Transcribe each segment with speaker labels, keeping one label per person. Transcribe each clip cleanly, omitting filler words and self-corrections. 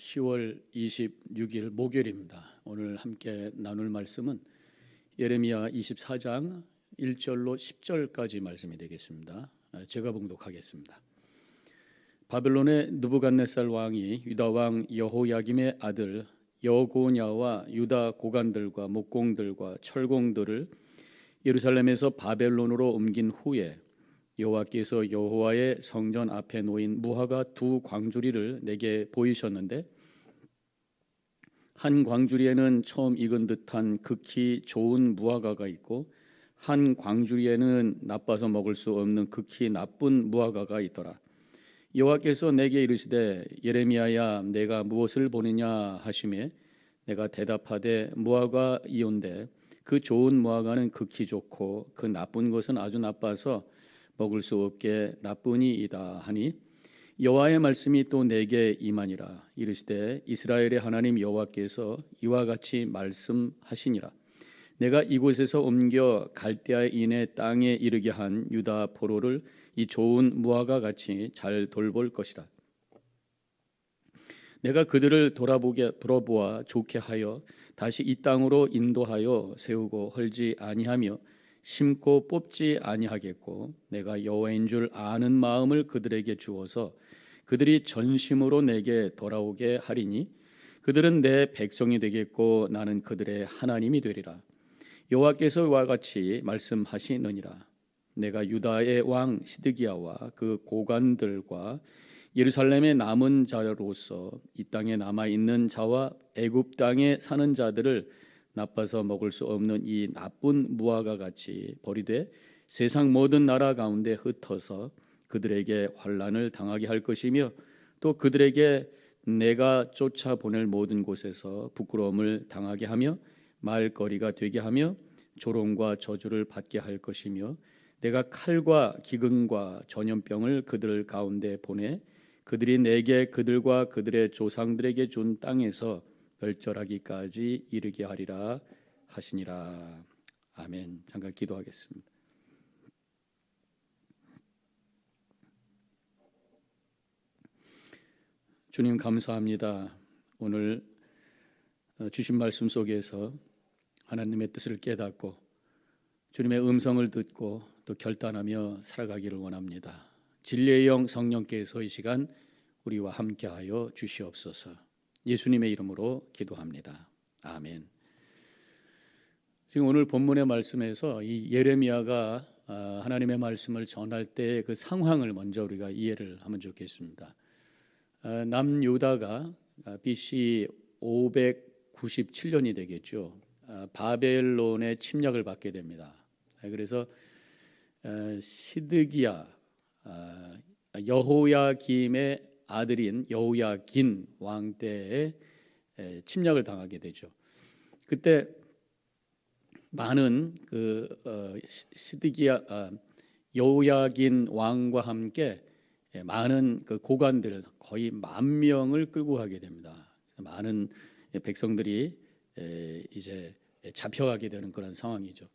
Speaker 1: 10월 26일 목요일입니다. 오늘 함께 나눌 말씀은 예레미야 24장 1절로 10절까지 말씀이 되겠습니다. 제가 봉독하겠습니다. 바벨론의 느부갓네살 왕이 유다 왕 여호야김의 아들 여고냐와 유다 고관들과 목공들과 철공들을 예루살렘에서 바벨론으로 옮긴 후에 여호와께서 여호와의 성전 앞에 놓인 무화과 두 광주리를 내게 보이셨는데, 한 광주리에는 처음 익은 듯한 극히 좋은 무화과가 있고 한 광주리에는 나빠서 먹을 수 없는 극히 나쁜 무화과가 있더라. 여호와께서 내게 이르시되 예레미야야, 내가 무엇을 보느냐 하시매 내가 대답하되 무화과이온데 그 좋은 무화과는 극히 좋고 그 나쁜 것은 아주 나빠서 먹을 수 없게 나쁘니이다 하니, 여호와의 말씀이 또 내게 임하니라. 이르시되 이스라엘의 하나님 여호와께서 이와 같이 말씀하시니라. 내가 이곳에서 옮겨 갈대아인의 땅에 이르게 한 유다 포로를 이 좋은 무화과 같이 잘 돌볼 것이라. 내가 그들을 돌아보아 좋게 하여 다시 이 땅으로 인도하여 세우고 헐지 아니하며 심고 뽑지 아니하겠고, 내가 여호와인 줄 아는 마음을 그들에게 주어서 그들이 전심으로 내게 돌아오게 하리니 그들은 내 백성이 되겠고 나는 그들의 하나님이 되리라. 여호와께서 이와 같이 말씀하시느니라. 내가 유다의 왕 시드기야와 그 고관들과 예루살렘의 남은 자로서 이 땅에 남아 있는 자와 애굽 땅에 사는 자들을 나빠서 먹을 수 없는 이 나쁜 무화과 같이 버리되 세상 모든 나라 가운데 흩어서 그들에게 환난을 당하게 할 것이며, 또 그들에게 내가 쫓아보낼 모든 곳에서 부끄러움을 당하게 하며 말거리가 되게 하며 조롱과 저주를 받게 할 것이며, 내가 칼과 기근과 전염병을 그들 가운데 보내 그들이 내게 그들과 그들의 조상들에게 준 땅에서 멸절하기까지 이르게 하리라 하시니라. 아멘. 잠깐 기도하겠습니다. 주님 감사합니다. 오늘 주신 말씀 속에서 하나님의 뜻을 깨닫고 주님의 음성을 듣고 또 결단하며 살아가기를 원합니다. 진리의 영 성령께서 이 시간 우리와 함께하여 주시옵소서. 예수님의 이름으로 기도합니다. 아멘. 지금 오늘 본문의 말씀에서 이 예레미야가 하나님의 말씀을 전할 때 그 상황을 먼저 우리가 이해를 하면 좋겠습니다. 남유다가 BC 597년이 되겠죠. 바벨론의 침략을 받게 됩니다. 그래서 시드기야 여호야김의 아들인 여호야긴 왕 때에 침략을 당하게 되죠. 그때 많은 시드기야 여호야긴 왕과 함께 많은 그 고관들 거의 10,000명을 끌고 가게 됩니다. 많은 백성들이 이제 잡혀가게 되는 그런 상황이죠.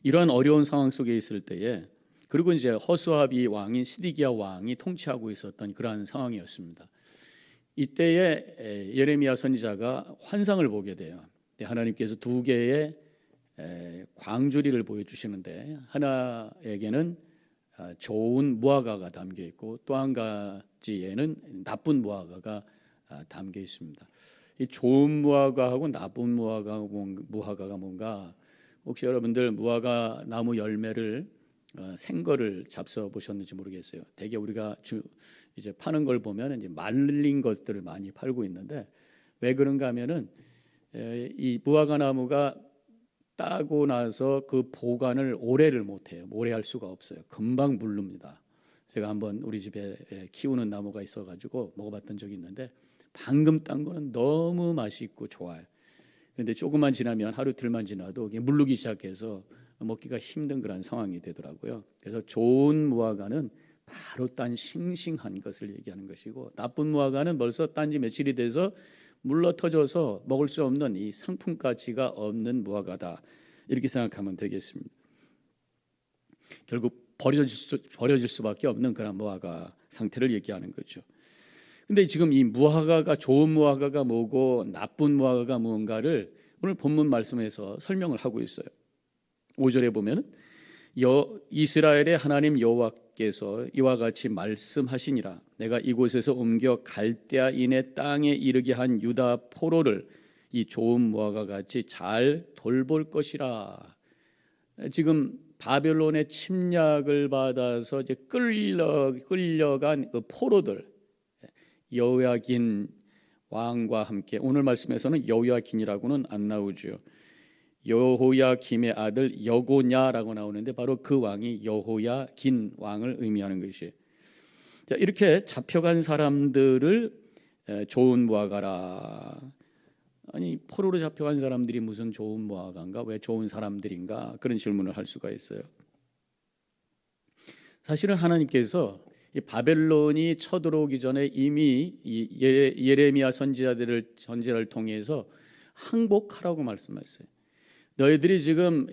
Speaker 1: 이러한 어려운 상황 속에 있을 때에, 그리고 이제 허수아비 왕인 시드기야 왕이 통치하고 있었던 그러한 상황이었습니다. 이때에 예레미야 선지자가 환상을 보게 돼요. 하나님께서 두 개의 광주리를 보여주시는데, 하나에게는 좋은 무화과가 담겨 있고 또 한 가지에는 나쁜 무화과가 담겨 있습니다. 이 좋은 무화과하고 나쁜 무화과가 뭔가, 혹시 여러분들 무화과 나무 열매를 생거를 잡숴 보셨는지 모르겠어요. 대개 우리가 이제 파는 걸 보면 이제 말린 것들을 많이 팔고 있는데, 왜 그런가 하면은 이 무화과 나무가 따고 나서 그 보관을 오래를 못해요. 오래 할 수가 없어요. 금방 물릅니다. 제가 한번 우리 집에 키우는 나무가 있어가지고 먹어봤던 적이 있는데, 방금 딴 거는 너무 맛있고 좋아요. 그런데 조금만 지나면, 하루 이틀만 지나도 물르기 시작해서 먹기가 힘든 그런 상황이 되더라고요. 그래서 좋은 무화과는 바로 딴 싱싱한 것을 얘기하는 것이고, 나쁜 무화과는 벌써 딴 지 며칠이 돼서 물러 터져서 먹을 수 없는 이 상품 가치가 없는 무화과다, 이렇게 생각하면 되겠습니다. 결국 버려질 수밖에 없는 그런 무화과 상태를 얘기하는 거죠. 근데 지금 이 무화과가 좋은 무화과가 뭐고 나쁜 무화과가 무언가를 오늘 본문 말씀에서 설명을 하고 있어요. 5절에 보면 이스라엘의 하나님 여호와께서 이와 같이 말씀하시니라. 내가 이곳에서 옮겨 갈대아인의 땅에 이르게 한 유다 포로를 이 좋은 무화과 같이 잘 돌볼 것이라. 지금 바벨론의 침략을 받아서 이제 끌려간 그 포로들, 여호야긴 왕과 함께, 오늘 말씀에서는 여호야긴이라고는 안 나오죠. 여호야김의 아들 여고냐라고 나오는데 바로 그 왕이 여호야긴 왕을 의미하는 것이에요. 자, 이렇게 잡혀간 사람들을 좋은 무화과라. 아니, 포로로 잡혀간 사람들이 무슨 좋은 무화과인가? 왜 좋은 사람들인가? 그런 질문을 할 수가 있어요. 사실은 하나님께서 이 바벨론이 쳐들어오기 전에 이미 예레미야 선지자를 통해서 항복하라고 말씀했어요. 너희들이 지금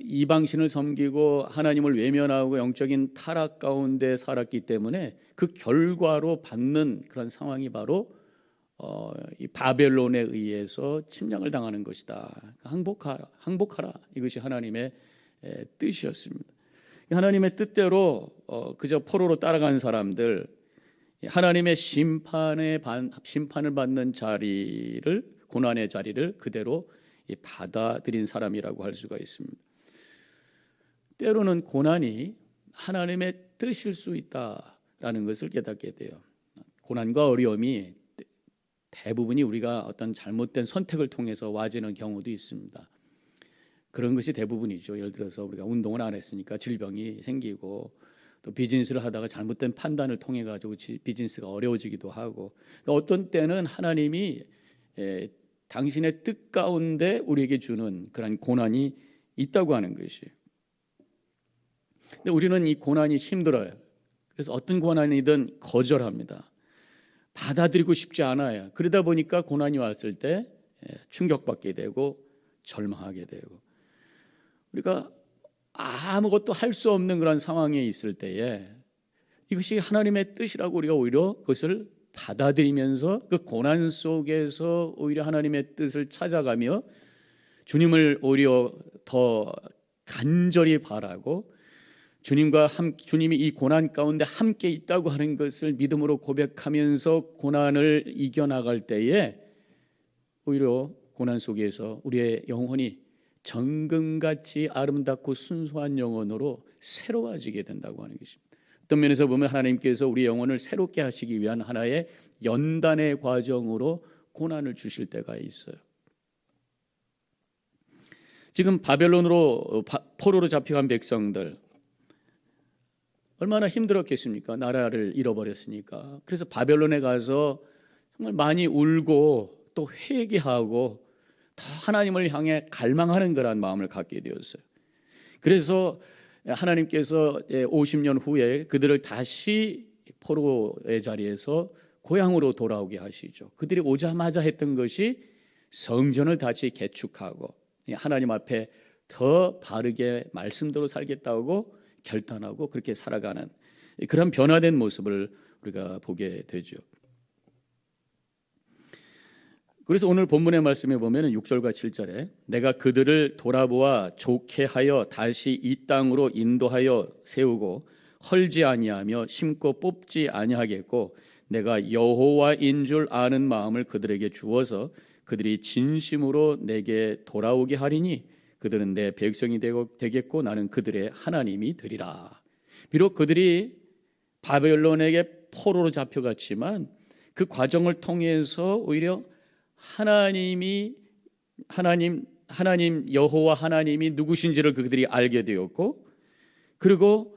Speaker 1: 이방신을 섬기고 하나님을 외면하고 영적인 타락 가운데 살았기 때문에 그 결과로 받는 그런 상황이 바로 이 바벨론에 의해서 침략을 당하는 것이다. 항복하라. 이것이 하나님의 뜻이었습니다. 하나님의 뜻대로 그저 포로로 따라간 사람들, 하나님의 심판을 받는 자리를, 고난의 자리를 그대로 받아들인 사람이라고 할 수가 있습니다. 때로는 고난이 하나님의 뜻일 수 있다라는 것을 깨닫게 돼요. 고난과 어려움이 대부분이 우리가 어떤 잘못된 선택을 통해서 와지는 경우도 있습니다. 그런 것이 대부분이죠. 예를 들어서 우리가 운동을 안 했으니까 질병이 생기고, 또 비즈니스를 하다가 잘못된 판단을 통해 가지고 비즈니스가 어려워지기도 하고, 어떤 때는 하나님이 당신의 뜻 가운데 우리에게 주는 그런 고난이 있다고 하는 것이에요. 근데 우리는 이 고난이 힘들어요. 그래서 어떤 고난이든 거절합니다. 받아들이고 싶지 않아요. 그러다 보니까 고난이 왔을 때 충격받게 되고 절망하게 되고, 우리가 아무것도 할 수 없는 그런 상황에 있을 때에 이것이 하나님의 뜻이라고 우리가 오히려 그것을 받아들이면서 그 고난 속에서 오히려 하나님의 뜻을 찾아가며 주님을 오히려 더 간절히 바라고 주님이 이 고난 가운데 함께 있다고 하는 것을 믿음으로 고백하면서 고난을 이겨나갈 때에 오히려 고난 속에서 우리의 영혼이 정금같이 아름답고 순수한 영혼으로 새로워지게 된다고 하는 것입니다. 어떤 면에서 보면 하나님께서 우리 영혼을 새롭게 하시기 위한 하나의 연단의 과정으로 고난을 주실 때가 있어요. 지금 바벨론으로 포로로 잡혀간 백성들 얼마나 힘들었겠습니까? 나라를 잃어버렸으니까. 그래서 바벨론에 가서 정말 많이 울고 또 회개하고 더 하나님을 향해 갈망하는 그런 마음을 갖게 되었어요. 그래서 하나님께서 50년 후에 그들을 다시 포로의 자리에서 고향으로 돌아오게 하시죠. 그들이 오자마자 했던 것이 성전을 다시 개축하고 하나님 앞에 더 바르게 말씀대로 살겠다고 결단하고 그렇게 살아가는 그런 변화된 모습을 우리가 보게 되죠. 그래서 오늘 본문의 말씀에 보면 6절과 7절에 내가 그들을 돌아보아 좋게 하여 다시 이 땅으로 인도하여 세우고 헐지 아니하며 심고 뽑지 아니하겠고 내가 여호와인 줄 아는 마음을 그들에게 주어서 그들이 진심으로 내게 돌아오게 하리니 그들은 내 백성이 되겠고 나는 그들의 하나님이 되리라. 비록 그들이 바벨론에게 포로로 잡혀갔지만 그 과정을 통해서 오히려 하나님 여호와 하나님이 누구신지를 그들이 알게 되었고, 그리고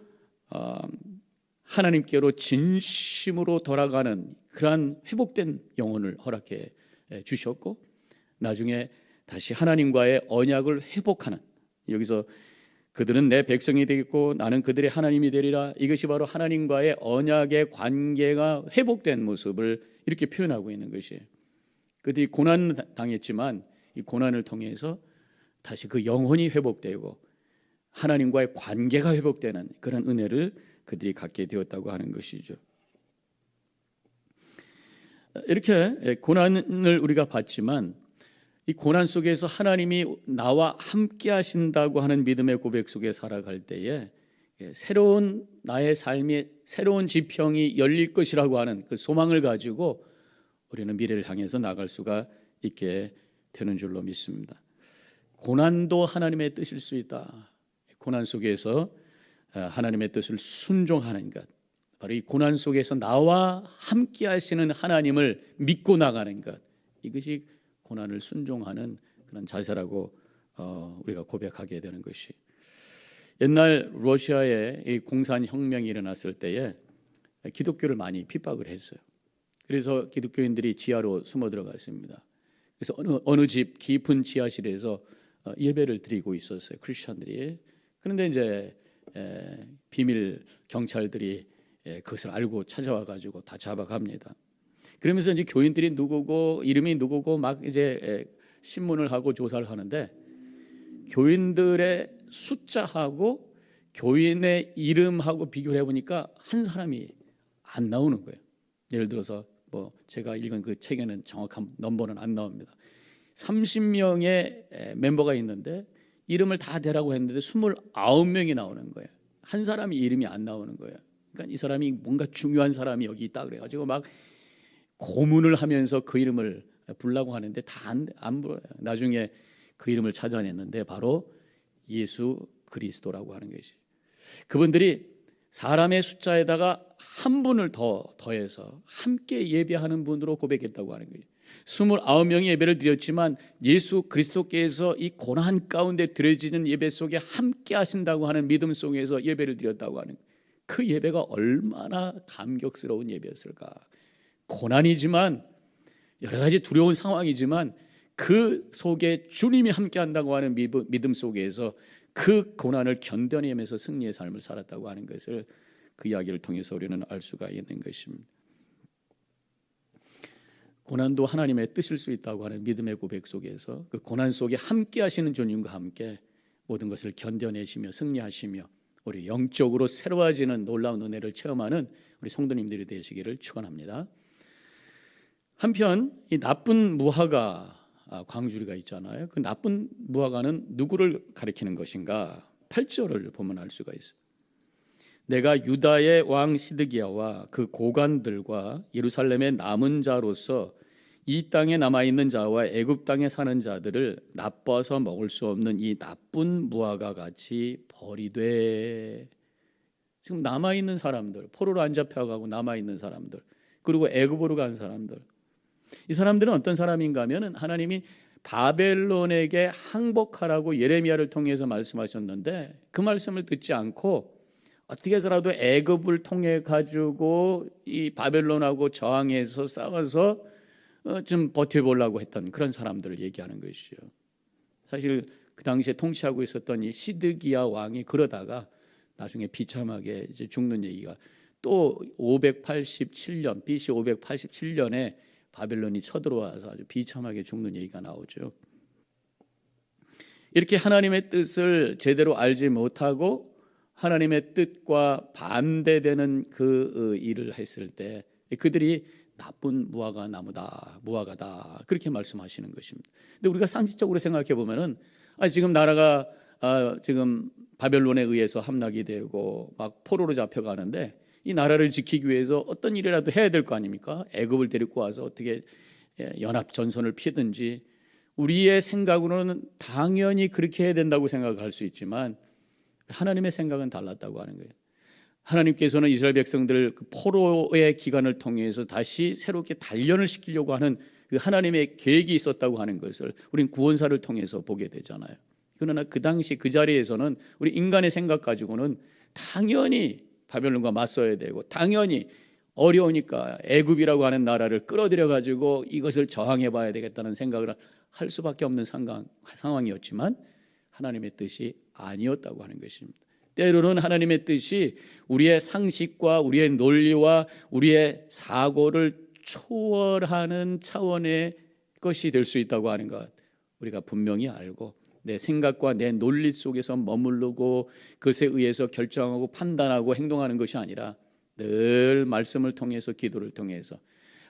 Speaker 1: 하나님께로 진심으로 돌아가는 그러한 회복된 영혼을 허락해 주셨고, 나중에 다시 하나님과의 언약을 회복하는, 여기서 그들은 내 백성이 되겠고 나는 그들의 하나님이 되리라, 이것이 바로 하나님과의 언약의 관계가 회복된 모습을 이렇게 표현하고 있는 것이에요. 그들이 고난 당했지만 이 고난을 통해서 다시 그 영혼이 회복되고 하나님과의 관계가 회복되는 그런 은혜를 그들이 갖게 되었다고 하는 것이죠. 이렇게 고난을 우리가 받지만 이 고난 속에서 하나님이 나와 함께 하신다고 하는 믿음의 고백 속에 살아갈 때에 새로운 나의 삶의 새로운 지평이 열릴 것이라고 하는 그 소망을 가지고 우리는 미래를 향해서 나갈 수가 있게 되는 줄로 믿습니다. 고난도 하나님의 뜻일 수 있다. 고난 속에서 하나님의 뜻을 순종하는 것, 바로 이 고난 속에서 나와 함께 하시는 하나님을 믿고 나가는 것, 이것이 고난을 순종하는 그런 자세라고 우리가 고백하게 되는 것이, 옛날 러시아에 이 공산혁명이 일어났을 때에 기독교를 많이 핍박을 했어요. 그래서 기독교인들이 지하로 숨어 들어갔습니다. 그래서 어느 집 깊은 지하실에서 예배를 드리고 있었어요, 크리스천들이. 그런데 이제 비밀 경찰들이 그것을 알고 찾아와 가지고 다 잡아갑니다. 그러면서 이제 교인들이 누구고 이름이 누구고 막 이제 신문을 하고 조사를 하는데, 교인들의 숫자하고 교인의 이름하고 비교를 해보니까 한 사람이 안 나오는 거예요. 예를 들어서 뭐 제가 읽은 그 책에는 정확한 넘버는 안 나옵니다. 30명의 멤버가 있는데 이름을 다 대라고 했는데 29명이 나오는 거예요. 한 사람이 이름이 안 나오는 거예요. 그러니까 이 사람이 뭔가 중요한 사람이 여기 있다 그래가지고 막 고문을 하면서 그 이름을 부르려고 하는데 다 안 불어요. 나중에 그 이름을 찾아냈는데 바로 예수 그리스도라고 하는 것이, 그분들이 사람의 숫자에다가 한 분을 더해서 함께 예배하는 분으로 고백했다고 하는 거예요. 29명이 예배를 드렸지만 예수 그리스도께서 이 고난 가운데 드려지는 예배 속에 함께 하신다고 하는 믿음 속에서 예배를 드렸다고 하는 거예요. 그 예배가 얼마나 감격스러운 예배였을까. 고난이지만 여러 가지 두려운 상황이지만 그 속에 주님이 함께 한다고 하는 믿음 속에서 그 고난을 견뎌내면서 승리의 삶을 살았다고 하는 것을 그 이야기를 통해서 우리는 알 수가 있는 것입니다. 고난도 하나님의 뜻일 수 있다고 하는 믿음의 고백 속에서 그 고난 속에 함께 하시는 주님과 함께 모든 것을 견뎌내시며 승리하시며 우리 영적으로 새로워지는 놀라운 은혜를 체험하는 우리 성도님들이 되시기를 축원합니다. 한편 이 나쁜 무화과 광주리가 있잖아요. 그 나쁜 무화과는 누구를 가리키는 것인가? 8절을 보면 알 수가 있어요. 내가 유다의 왕 시드기야와 그 고관들과 예루살렘의 남은 자로서 이 땅에 남아있는 자와 애굽 땅에 사는 자들을 나빠서 먹을 수 없는 이 나쁜 무화과 같이 버리되, 지금 남아있는 사람들, 포로로 안 잡혀가고 남아있는 사람들, 그리고 애굽으로 간 사람들, 이 사람들은 어떤 사람인가 하면 하나님이 바벨론에게 항복하라고 예레미야를 통해서 말씀하셨는데 그 말씀을 듣지 않고 어떻게 해서라도 애굽을 통해 가지고 이 바벨론하고 저항해서 싸워서 좀 버텨보려고 했던 그런 사람들을 얘기하는 것이죠. 사실 그 당시에 통치하고 있었던 이 시드기야 왕이 그러다가 나중에 비참하게 이제 죽는 얘기가 또 587년 BC 587년에 바벨론이 쳐들어와서 아주 비참하게 죽는 얘기가 나오죠. 이렇게 하나님의 뜻을 제대로 알지 못하고 하나님의 뜻과 반대되는 그 일을 했을 때 그들이 나쁜 무화과다 그렇게 말씀하시는 것입니다. 근데 우리가 상식적으로 생각해 보면은 지금 나라가 지금 바벨론에 의해서 함락이 되고 막 포로로 잡혀가는데 이 나라를 지키기 위해서 어떤 일이라도 해야 될 거 아닙니까? 애굽을 데리고 와서 어떻게 연합 전선을 피든지, 우리의 생각으로는 당연히 그렇게 해야 된다고 생각할 수 있지만 하나님의 생각은 달랐다고 하는 거예요. 하나님께서는 이스라엘 백성들을 그 포로의 기간을 통해서 다시 새롭게 단련을 시키려고 하는 그 하나님의 계획이 있었다고 하는 것을 우리는 구원사를 통해서 보게 되잖아요. 그러나 그 당시 그 자리에서는 우리 인간의 생각 가지고는 당연히 바벨론과 맞서야 되고 당연히 어려우니까 애굽이라고 하는 나라를 끌어들여 가지고 이것을 저항해 봐야 되겠다는 생각을 할 수밖에 없는 상황이었지만 하나님의 뜻이 아니었다고 하는 것입니다. 때로는 하나님의 뜻이 우리의 상식과 우리의 논리와 우리의 사고를 초월하는 차원의 것이 될 수 있다고 하는 것, 우리가 분명히 알고 내 생각과 내 논리 속에서 머무르고 그것에 의해서 결정하고 판단하고 행동하는 것이 아니라 늘 말씀을 통해서 기도를 통해서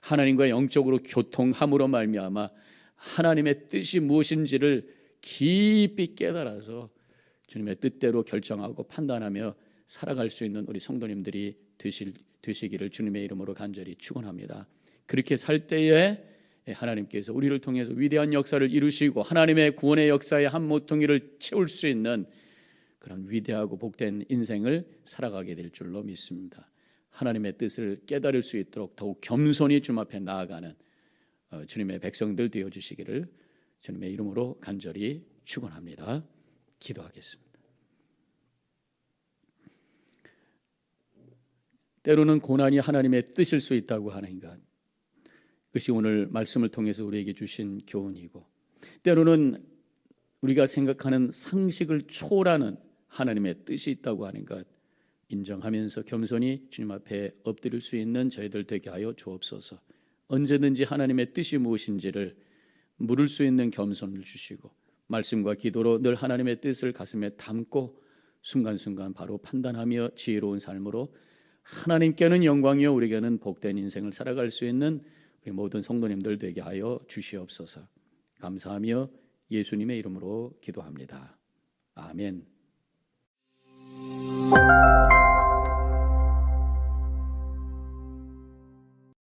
Speaker 1: 하나님과 영적으로 교통함으로 말미암아 하나님의 뜻이 무엇인지를 깊이 깨달아서 주님의 뜻대로 결정하고 판단하며 살아갈 수 있는 우리 성도님들이 되시기를 주님의 이름으로 간절히 축원합니다. 그렇게 살 때에 하나님께서 우리를 통해서 위대한 역사를 이루시고 하나님의 구원의 역사의 한 모퉁이를 채울 수 있는 그런 위대하고 복된 인생을 살아가게 될 줄로 믿습니다. 하나님의 뜻을 깨달을 수 있도록 더욱 겸손히 주님 앞에 나아가는 주님의 백성들 되어주시기를 주님의 이름으로 간절히 축원합니다. 기도하겠습니다. 때로는 고난이 하나님의 뜻일 수 있다고 하는 것, 그것이 오늘 말씀을 통해서 우리에게 주신 교훈이고, 때로는 우리가 생각하는 상식을 초월하는 하나님의 뜻이 있다고 하는 것 인정하면서 겸손히 주님 앞에 엎드릴 수 있는 저희들 되게 하여 주옵소서. 언제든지 하나님의 뜻이 무엇인지를 물을 수 있는 겸손을 주시고 말씀과 기도로 늘 하나님의 뜻을 가슴에 담고 순간순간 바로 판단하며 지혜로운 삶으로 하나님께는 영광이요 우리에게는 복된 인생을 살아갈 수 있는 우리 모든 성도님들 되게 하여 주시옵소서. 감사하며 예수님의 이름으로 기도합니다. 아멘.